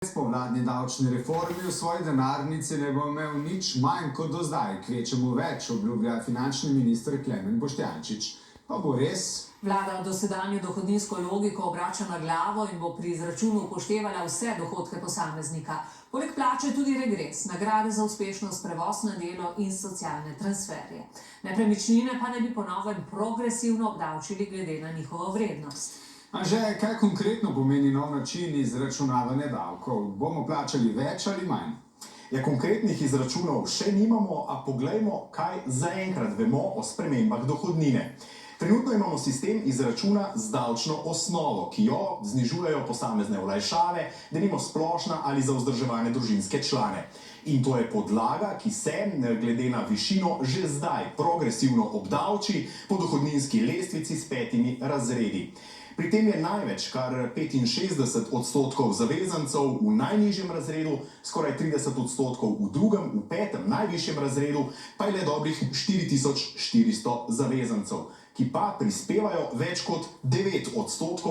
Po vladni davčni reformi v svoji denarnici ne bo imel nič manj kot do zdaj, kvečemu več, obljublja finančni minister Klemen Boštjančič. Pa bo res? Vlada dosedanjo dohodninsko logiko obrača na glavo in bo pri izračunu upoštevala vse dohodke posameznika. Poleg plače tudi regres, nagrade za uspešnost, prevoz na delo in socialne transferje. Nepremičnine pa ne bi po novem progresivno obdavčili glede na njihovo vrednost. Anže, kaj konkretno pomeni nov način izračunavanja davkov? Bomo plačali več ali manj? Ja, konkretnih izračunov še nimamo, a poglejmo, kaj zaenkrat vemo o spremembah dohodnine. Trenutno imamo sistem izračuna z davčno osnovo, ki jo znižujejo posamezne olajšave, denimo splošna ali za vzdrževane družinske člane. In to je podlaga, ki se, glede na višino, že zdaj progresivno obdavči po dohodninski lestvici s 5 razredi. Pri tem je največ, kar 65% zavezancev v najnižjem razredu, skoraj 30% v drugem, v petem najvišjem razredu, pa je le dobrih 4400 zavezancev, ki pa prispevajo več kot 9%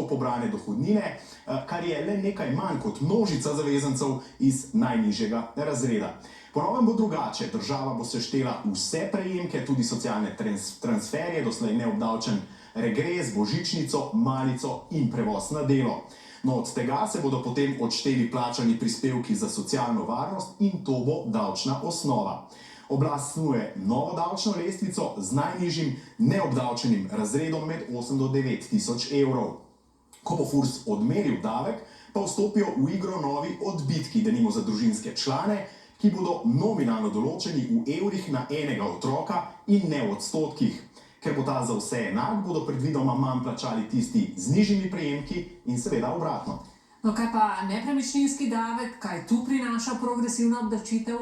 pobrane dohodnine, kar je le nekaj manj kot množica zavezancev iz najnižjega razreda. Po novem bo drugače, država bo seštela vse prejemke, tudi socialne transferje, doslej neobdavčen regres, božičnico, malico in prevoz na delo. No, od tega se bodo potem odšteli plačani prispevki za socialno varnost in to bo davčna osnova. Oblast snuje novo davčno lestvico z najnižjim neobdavčenim razredom med 8 do 9 tisoč evrov. Ko bo FURS odmeril davek, pa vstopijo v igro novi odbitki, denimo za družinske člane, ki bodo nominalno določeni v evrih na enega otroka in ne v odstotkih. Ker bo ta za vse enak, bodo predvidoma manj plačali tisti z nižjimi prejemki in seveda obratno. No, kaj pa nepremičninski davek, kaj tu prinaša progresivna obdavčitev?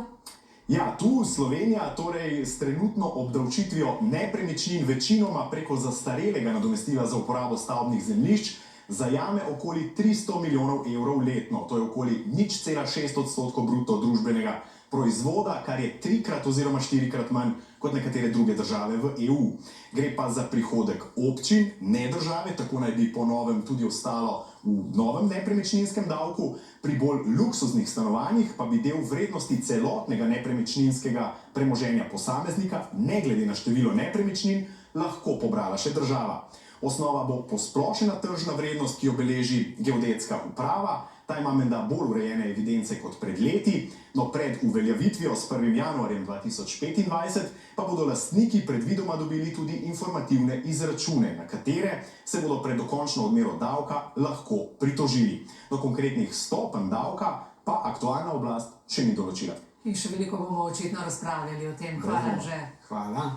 Ja, tu Slovenija torej s trenutno obdavčitvijo nepremičnin večinoma preko zastarelega nadomestila za uporabo stavbnih zemljišč zajame okoli 300 milijonov evrov letno. To je okoli 0,6% bruto družbenega proizvoda, kar je 3-krat oziroma 4-krat manj kot nekatere druge države v EU. Gre pa za prihodek občin, ne države, tako naj bi po novem tudi ostalo v novem nepremičninskem davku. Pri bolj luksuznih stanovanjih pa bi del vrednosti celotnega nepremičninskega premoženja posameznika, ne glede na število nepremičnin, lahko pobrala še država. Osnova bo posplošena tržna vrednost, ki jo beleži geodetska uprava. Ta ima menda bolj urejene evidence kot pred leti, no pred uveljavitvijo s 1. januarjem 2025 pa bodo lastniki predvidoma dobili tudi informativne izračune, na katere se bodo pred dokončno odmero davka lahko pritožili. Do konkretnih stopenj davka pa aktualna oblast še ni določila. In še veliko bomo očitno razpravljali o tem. Hvala že. Hvala.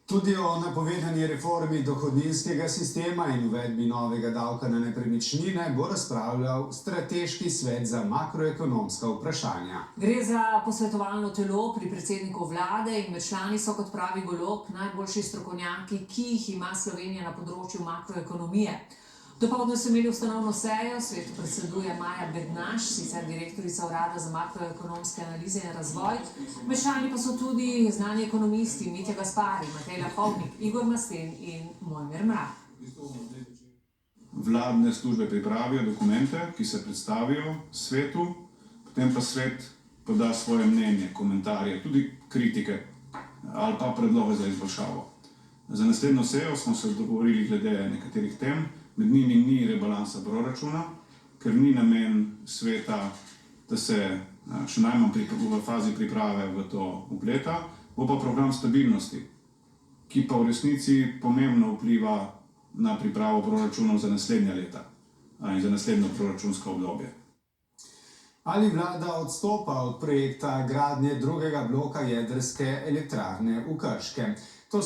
Tudi o napovedani reformi dohodninskega sistema in uvedbi novega davka na nepremičnine bo razpravljal Strateški svet za makroekonomska vprašanja. Gre za posvetovalno telo pri predsedniku vlade in med člani so, kot pravi Golob, najboljši strokovnjaki, ki jih ima Slovenija na področju makroekonomije. Dopoldne so imeli ustanovno sejo, svetu predseduje Maja Bednaš, sicer direktorica Urada za makroekonomske analize in razvoj. Med člani pa so tudi znani ekonomisti Mitja Gaspari, Matej Lahovnik, Igor Masten in Mojmir Mrak. Vladne službe pripravijo dokumente, ki se predstavijo svetu, potem pa svet poda svoje mnenje, komentarje, tudi kritike ali pa predloge za izboljšavo. Za naslednjo sejo smo se dogovorili glede nekaterih tem. Med njimi ni rebalansa proračuna, ker ni namen sveta, da se še najmanj v fazi priprave v to vpleta, bo pa program stabilnosti, ki pa v resnici pomembno vpliva na pripravo proračunov za naslednja leta in za naslednjo proračunsko obdobje. Ali vlada odstopa od projekta gradnje drugega bloka jedrske elektrarne v Krškem? V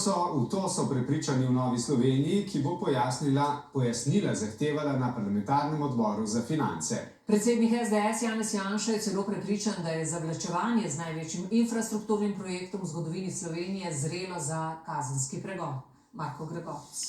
to so prepričani v Novi Sloveniji, ki bo pojasnila zahtevala na parlamentarnem odboru za finance. Predsednik SDS Janez Janša je celo prepričan, da je zavlačevanje z največjim infrastrukturnim projektom v zgodovini Slovenije zrelo za kazenski pregon. Marko Gregorc.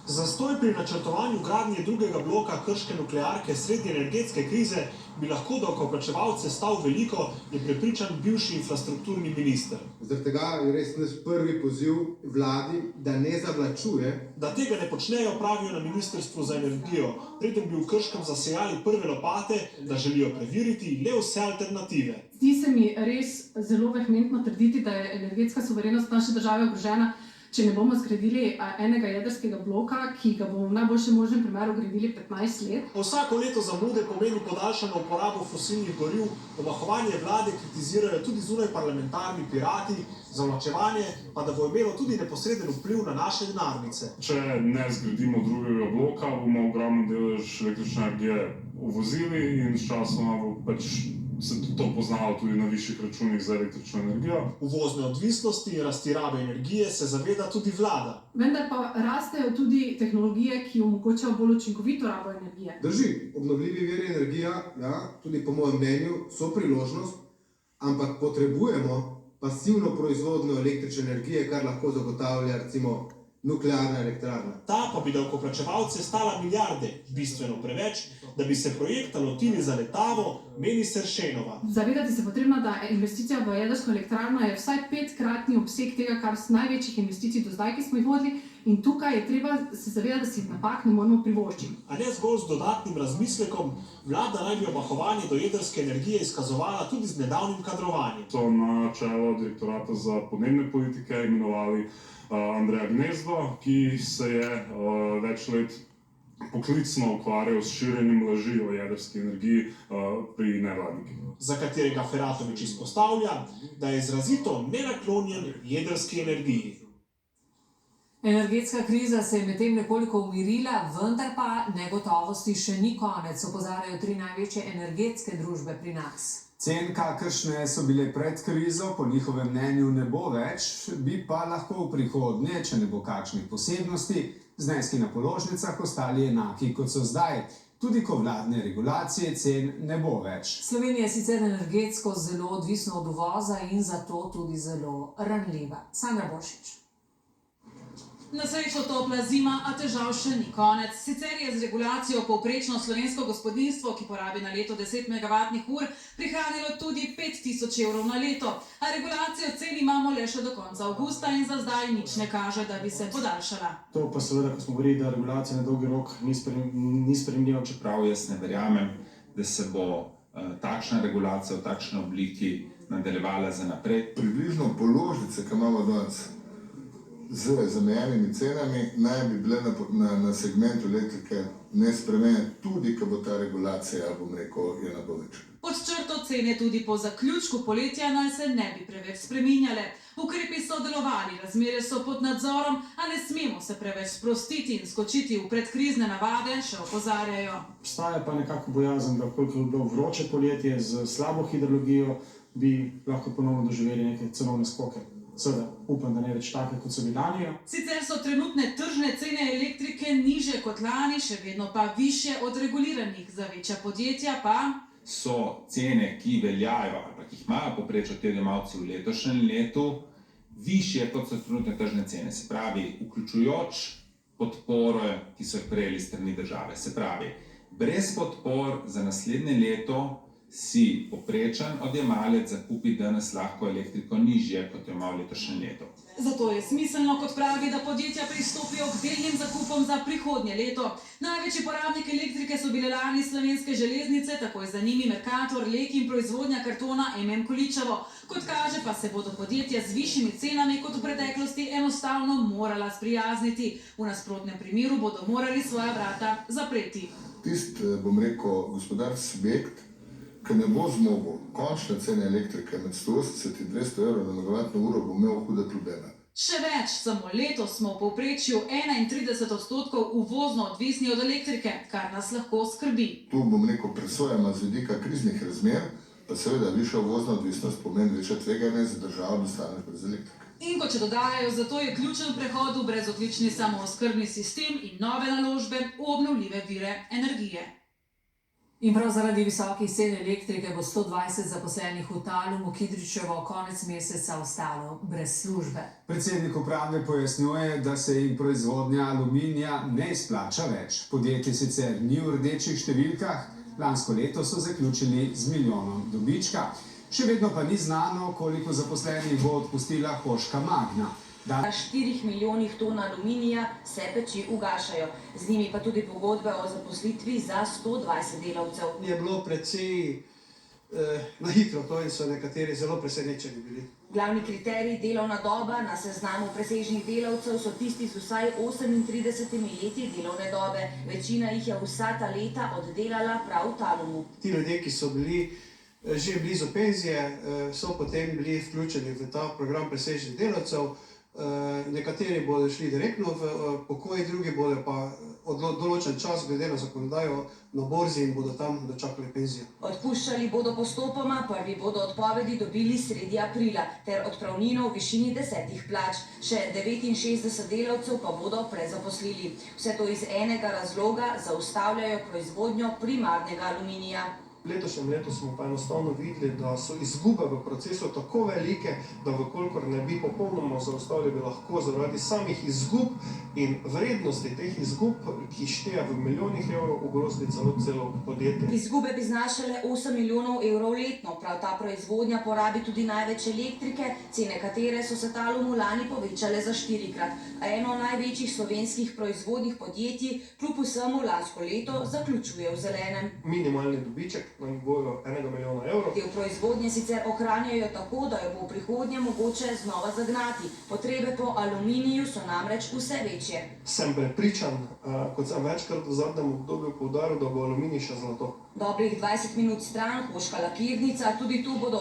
Zastoj pri načrtovanju gradnje drugega bloka krške nuklearke sredi energetske krize bi lahko davkoplačevalce stal veliko, je prepričan bivši infrastrukturni minister. Zaradi tega je res naš prvi poziv vladi, da ne zavlačuje. Da tega ne počnejo, pravijo na Ministrstvu za energijo, preden bi v Krškem zasejali prve lopate, da želijo preveriti le vse alternative. Zdi se mi res zelo vehementno trditi, da je energetska suverenost naše države ogrožena, če ne bomo zgradili enega jedrskega bloka, ki ga bomo v najboljšem možnem primeru gradili 15 let. Vsako leto zamude pomeni podaljšano uporabo fosilnih goriv, omahovanje vlade kritizirajo tudi zunaj parlamentarni pirati, zavlačevanje pa da bo imelo tudi neposreden vpliv na naše denarnice. Če ne zgradimo drugega bloka, bomo ogromen delež električne energije uvozili in sčasoma bo se to poznalo tudi na višjih računih za električno energijo. Uvozne odvisnosti in rasti rabe energije se zaveda tudi vlada. Vendar pa rastejo tudi tehnologije, ki omogočajo bolj učinkovito rabo energije. Drži, obnovljivi viri energija, tudi po mojem mnenju, so priložnost, ampak potrebujemo pasivno proizvodnjo električne energije, kar lahko zagotavlja recimo nuklearna elektrarna. Ta pa bi davkoplačevalce stala milijarde, bistveno preveč, da bi se projekta lotili za letavo, meni Seršenova. Zavedati se potrebno, da investicija v jedrsko elektrarno je vsaj 5-kratni obseg tega, kar z največjih investicij do zdaj, ki smo jih vodili, in tukaj je treba se zavedati, da si napak ne moremo privoščiti. A ne zgolj z dodatnim razmislekom, vlada naj bi omahovanje do jedrske energije izkazovala tudi z nedavnim kadrovanjem. So na čelo direktorata za podnebne politike imenovali Andreja Gnezdo, ki se je več let poklicno ukvarjal s širjenjem laži o jedrski energiji pri nevladnikih. Za katerega Feratović izpostavlja, da je izrazito nenaklonjen jedrski energiji. Energetska kriza se je medtem nekoliko umirila, vendar pa negotovosti še ni konec, opozarjajo 3 največje energetske družbe pri nas. Cen, kakršne so bile pred krizo, po njihovem mnenju ne bo več, bi pa lahko v prihodnje, če ne bo kakšnih posebnosti, zneski na položnicah ostali enaki kot so zdaj, tudi ko vladne regulacije cen ne bo več. Slovenija je sicer energetsko zelo odvisna od uvoza in zato tudi zelo ranljiva. Sandra Boršič. Na srečo topla zima, a težav še ni konec. Sicer je z regulacijo povprečno slovensko gospodinjstvo, ki porabi na leto 10 megavatnih ur, prihranilo tudi 5000 evrov na leto. A regulacijo cen imamo le še do konca avgusta in za zdaj nič ne kaže, da bi se podaljšala. To pa seveda, ko smo govorili, da regulacija na dolgi rok ni sprejemljiva. Čeprav jaz ne verjamem, da se bo takšna regulacija v takšni obliki nadaljevala za naprej. Približno položnice, ki imamo danes, z zamejenimi cenami naj bi bile na segmentu elektrike nespremenjene, tudi ko bo ta regulacija, bom rekel, je na bo več. Pod črto cene tudi po zaključku poletja naj se ne bi preveč spreminjale. Ukrepi so delovali, razmere so pod nadzorom, a ne smemo se preveč sprostiti in skočiti v predkrizne navade, še opozarjajo. Obstaja pa nekako bojazen, da koliko je bilo vroče poletje z slabo hidrologijo, bi lahko ponovno doživeli neke cenovne skoke. Seveda, upam, da ne več take, kot so bili lani. Sicer so trenutne tržne cene elektrike nižje kot lani, še vedno pa višje od reguliranih. Za večja podjetja pa so cene, ki veljajo ali pa ki jih imajo povprečno ti odjemalci v letošnjem letu, višje kot so trenutne tržne cene. Se pravi, vključujoč podpore, ki so jih prejeli strani države. Se pravi, brez podpor za naslednje leto si povprečen odjemalec zakupi danes lahko elektriko nižje, kot jo ima v letošnjem letu. Zato je smiselno, kot pravi, da podjetja pristopijo k delnim zakupom za prihodnje leto. Največji porabnik elektrike so bile lani Slovenske železnice, takoj za njimi Mercator, Lek in proizvodnja kartona Količevo. Kot kaže, pa se bodo podjetja z višjimi cenami kot v preteklosti enostavno morala sprijazniti. V nasprotnem primeru bodo morali svoja vrata zapreti. Tisti, bom rekel, gospodarski subjekt, ki ne bo zmogel končne cene elektrike med 180 in 200 evrov na megavatno uro, bo imel hude probleme. Še več, samo letos smo v povprečju 31% uvozno odvisni od elektrike, kar nas lahko skrbi. Tu, bom rekel, presojamo z vidika kriznih razmer, pa seveda višja uvozna odvisnost pomeni večje tveganje za državo, da ostaneš brez elektrike. In kot še dodajajo, zato je ključen prehod v brezogljični samooskrbni sistem in nove naložbe v obnovljive vire energije. In prav zaradi visokih cen elektrike bo 120 zaposlenih v Talumu Kidričevo konec meseca ostalo brez službe. Predsednik uprave pojasnjuje, da se jim proizvodnja aluminija ne izplača več. Podjetje sicer ni v rdečih številkah, lansko leto so zaključili z milijonom dobička. Še vedno pa ni znano, koliko zaposlenih bo odpustila Hoška Magna. Na 4 milijonih ton aluminija se peči ugašajo, z njimi pa tudi pogodbe o zaposlitvi za 120 delavcev. Je bilo precej na hitro to in so nekateri zelo presenečeni bili. Glavni kriterij delovna doba na seznamu presežnih delavcev so tisti z vsaj 38 leti delovne dobe. Večina jih je vsa ta leta oddelala prav v Talumu. Ti ljudje, ki so bili že blizu penzije, so potem bili vključeni v ta program presežnih delavcev. Nekateri bodo šli direktno v pokoj, drugi bodo pa določen čas glede na zakonodajo na borzi in bodo tam dočakali penzijo. Odpuščali bodo postopoma, prvi bodo odpovedi dobili sredi aprila, ter odpravnino v višini 10 plač. Še 69 delavcev pa bodo prezaposlili. Vse to iz enega razloga: zaustavljajo proizvodnjo primarnega aluminija. V letošnjem letu smo pa enostavno videli, da so izgube v procesu tako velike, da vkolikor ne bi popolnoma zaustavili, bi lahko zaradi samih izgub in vrednosti teh izgub, ki šteje v milijonih evrov, ogrozili celo podjetje. Izgube bi znašale 8 milijonov evrov letno. Prav ta proizvodnja porabi tudi največ elektrike, cene katere so se Talumu lani povečale za 4-krat. A eno največjih slovenskih proizvodnih podjetij kljub vsemu lansko leto zaključuje v zelenem. Minimalni dobiček na nivoju 1 milijona evrov. Del proizvodnje sicer ohranjajo tako, da jo bo v prihodnje mogoče znova zagnati. Potrebe po aluminiju so namreč vse večje. Sem prepričan, kot sem večkrat v zadnjem obdobju poudaril, da bo aluminij še zlato. Dobrih 20 minut stran Hoška lakirnica, tudi tu bodo